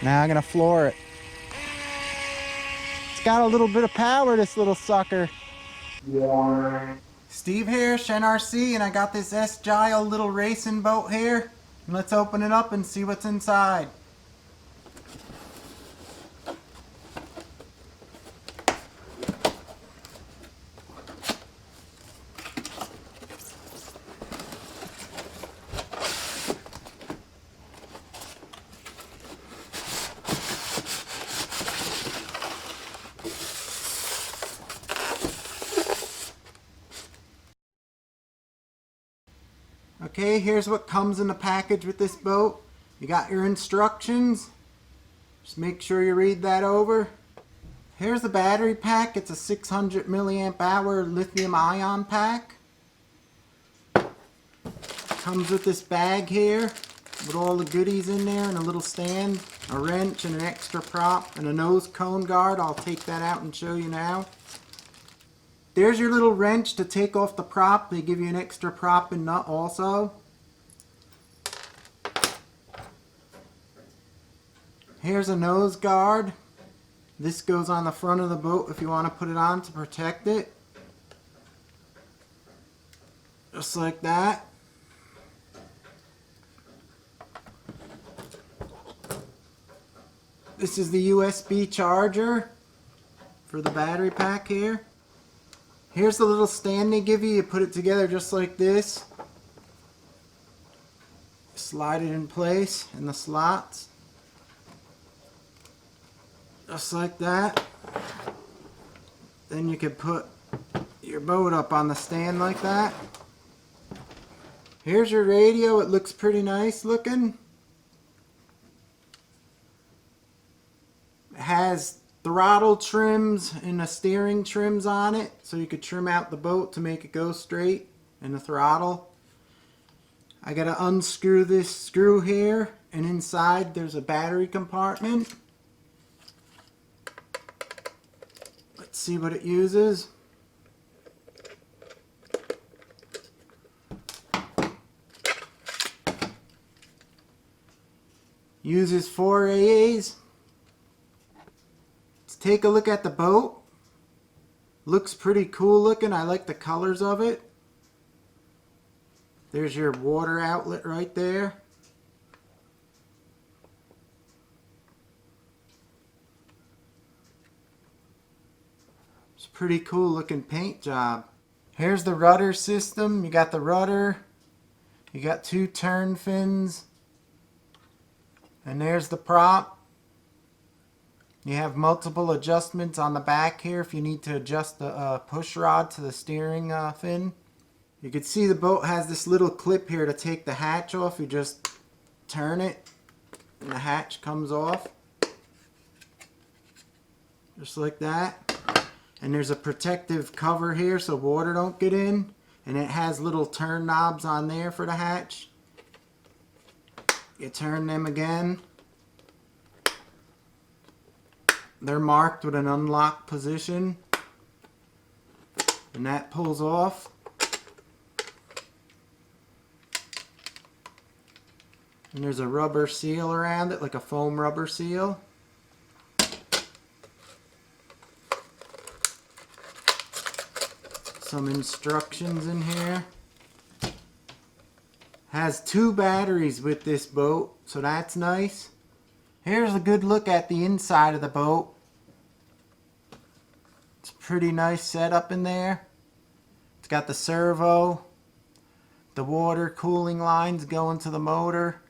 Now I'm gonna floor it. It's got a little bit of power, this little sucker. Steve here, Shen RC, and I got this SGILE little racing boat here. And let's open it up and see what's inside. Okay, here's what comes in the package with this boat. You got your instructions. Just make sure you read that over. Here's the battery pack. It's a 600 milliamp hour lithium ion pack. Comes with this bag here with all the goodies in there and a little stand, a wrench and an extra prop and a nose cone guard. I'll take that out and show you now. There's your little wrench to take off the prop. They give you an extra prop and nut also. Here's a nose guard. This goes on the front of the boat if you want to put it on to protect it. Just like that. This is the USB charger for the battery pack here. Here's the little stand they give you. You put it together just like this. Slide it in place in the slots. Just like that. Then you can put your boat up on the stand like that. Here's your radio. It looks pretty nice looking. It has throttle trims and the steering trims on it, so you could trim out the boat to make it go straight, and the throttle. I gotta unscrew this screw here, and inside there's a battery compartment. Let's see what it uses. Uses 4 AAs. Take a look at the boat. Looks pretty cool looking. I like the colors of it. There's your water outlet right there. It's a pretty cool looking paint job. Here's the rudder system. You got the rudder. You got 2 turn fins. And there's the prop. You have multiple adjustments on the back here if you need to adjust the push rod to the steering fin. You can see the boat has this little clip here to take the hatch off. You just turn it and the hatch comes off. Just like that. And there's a protective cover here so water don't get in. And it has little turn knobs on there for the hatch. You turn them again. They're marked with an unlock position, and that pulls off. And there's a rubber seal around it, like a foam rubber seal. Some instructions in here. Has 2 batteries with this boat, so that's nice. Here's a good look at the inside of the boat. It's a pretty nice setup in there. It's got the servo, the water cooling lines going to the motor.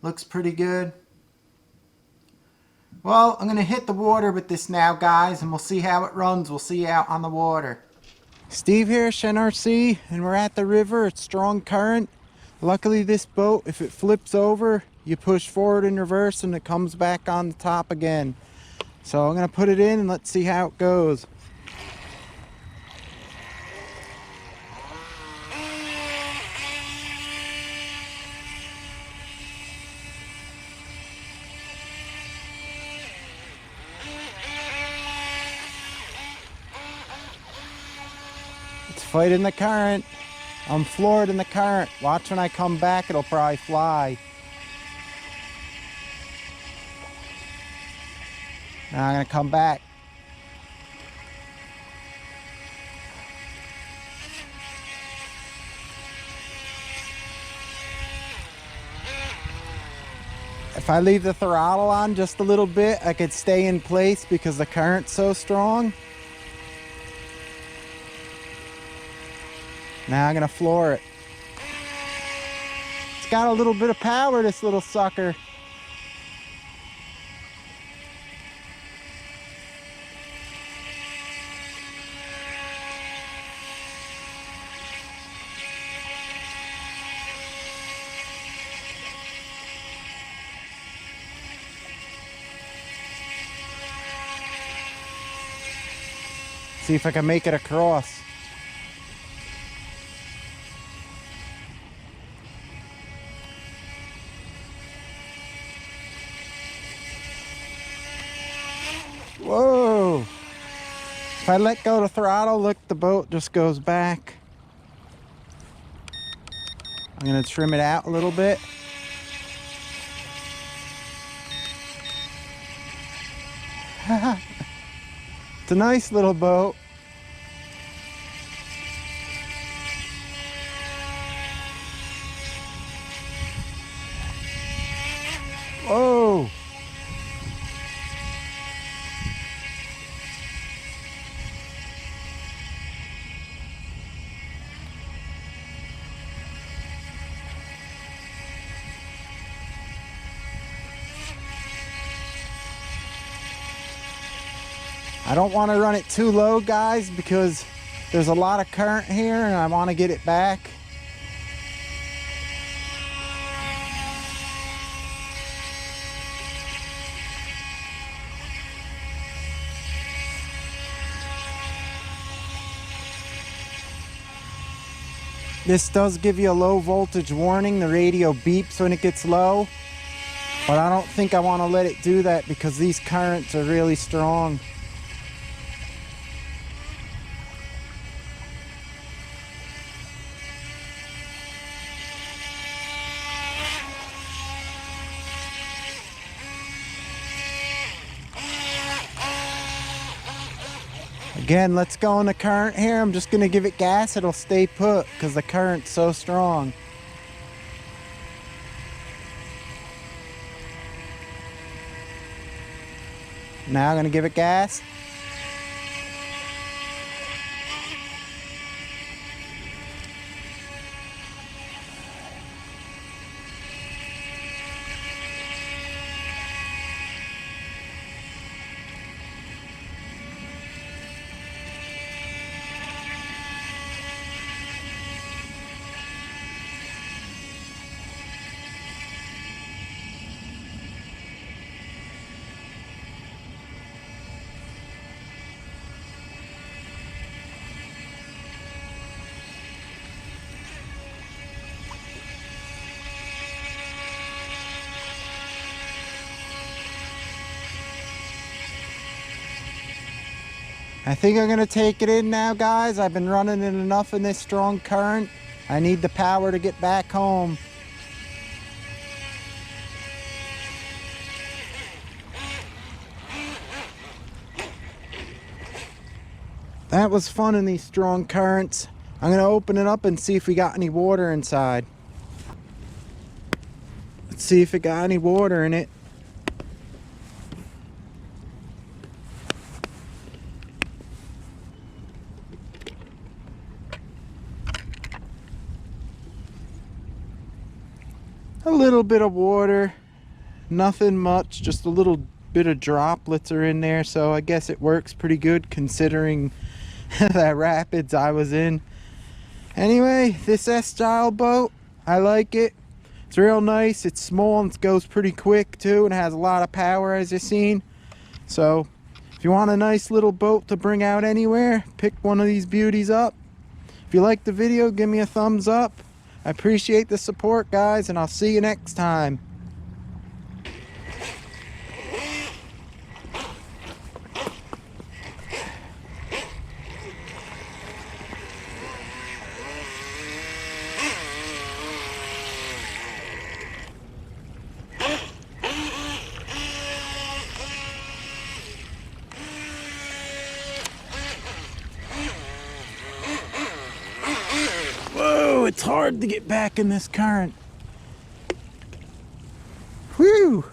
Looks pretty good. Well, I'm going to hit the water with this now, guys, and we'll see how it runs. We'll see you out on the water. Steve here, Shen RC, and we're at the river. It's strong current. Luckily this boat, if it flips over, you push forward in reverse and it comes back on the top again. So I'm going to put it in and let's see how it goes. It's fighting the current. I'm floored in the current. Watch when I come back, it'll probably fly. Now I'm gonna come back. If I leave the throttle on just a little bit, I could stay in place because the current's so strong. Now I'm gonna floor it. It's got a little bit of power, this little sucker. See if I can make it across. Whoa! If I let go of the throttle, look, the boat just goes back. I'm gonna trim it out a little bit. It's a nice little boat. Whoa! I don't want to run it too low, guys, because there's a lot of current here and I want to get it back. This does give you a low voltage warning. The radio beeps when it gets low, but I don't think I want to let it do that because these currents are really strong. Again, let's go on the current here. I'm just gonna give it gas. It'll stay put because the current's so strong. Now I'm gonna give it gas. I think I'm gonna take it in now, guys. I've been running it enough in this strong current. I need the power to get back home. That was fun in these strong currents. I'm gonna open it up and see if we got any water inside. Let's see if it got any water in it. A little bit of water, nothing much, just a little bit of droplets are in there, so I guess it works pretty good considering that rapids I was in. Anyway, this SGILE boat, I like it. It's real nice, it's small and it goes pretty quick too, and it has a lot of power as you've seen. So if you want a nice little boat to bring out anywhere, pick one of these beauties up. If you like the video, give me a thumbs up. I appreciate the support, guys, and I'll see you next time. it's hard to get back in this current. Whew!